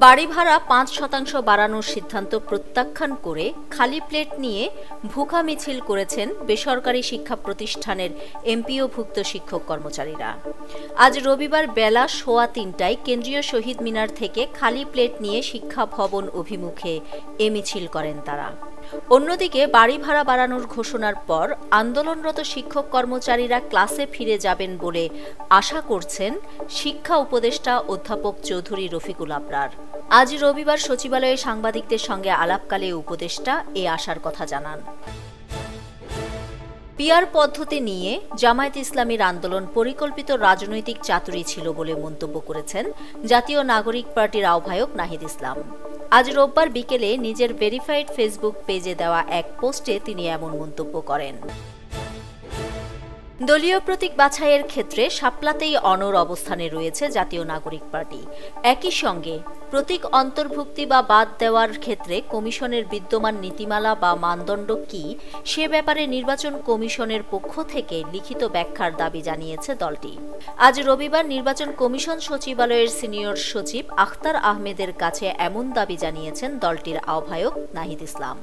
বাড়ি ভাড়া ৫% বাড়ানোর সিদ্ধান্ত প্রত্যাখ্যান করে খালি প্লেট নিয়ে ভুখা মিছিল করেছেন বেসরকারি শিক্ষা প্রতিষ্ঠানের এমপিওভুক্ত শিক্ষক কর্মচারীরা। আজ রবিবার বেলা ৩:৩০টায় কেন্দ্রীয় শহীদ মিনার থেকে খালি প্লেট নিয়ে শিক্ষা ভবন অভিমুখে এ মিছিল করেন তারা। অন্যদিকে বাড়ি ভাড়া বাড়ানোর ঘোষণার পর আন্দোলনরত শিক্ষক কর্মচারীরা ক্লাসে ফিরে যাবেন বলে আশা করছেন শিক্ষা উপদেষ্টা অধ্যাপক চৌধুরী রফিকুল আবরার। আজ রবিবার সচিবালয়ে সাংবাদিকদের সঙ্গে আলাপকালে উপদেষ্টা এ আশার কথা জানান। পিআর পদ্ধতি নিয়ে জামায়াত ইসলামীর আন্দোলন পরিকল্পিত রাজনৈতিক চাতুরী ছিল বলে মন্তব্য করেছেন জাতীয় নাগরিক পার্টির আহ্বায়ক নাহিদ ইসলাম। আজ রোববার বিকেলে নিজের ভেরিফাইড ফেসবুক পেজে দেওয়া এক পোস্টে তিনি এমন মন্তব্য করেন। দলীয় প্রতীক বাছাইয়ের ক্ষেত্রে শাপলাতেই অনড় অবস্থানে রয়েছে জাতীয় নাগরিক পার্টি। একই সঙ্গে প্রতীক অন্তর্ভুক্তি বা বাদ দেওয়ার ক্ষেত্রে কমিশনের বিদ্যমান নীতিমালা বা মানদণ্ড কি সে ব্যাপারে নির্বাচন কমিশনের পক্ষ থেকে লিখিত ব্যাখ্যার দাবি জানিয়েছে দলটি। আজ রবিবার নির্বাচন কমিশন সচিবালয়ের সিনিয়র সচিব আখতার আহমেদের কাছে এমন দাবি জানিয়েছেন দলটির আহ্বায়ক নাহিদ ইসলাম।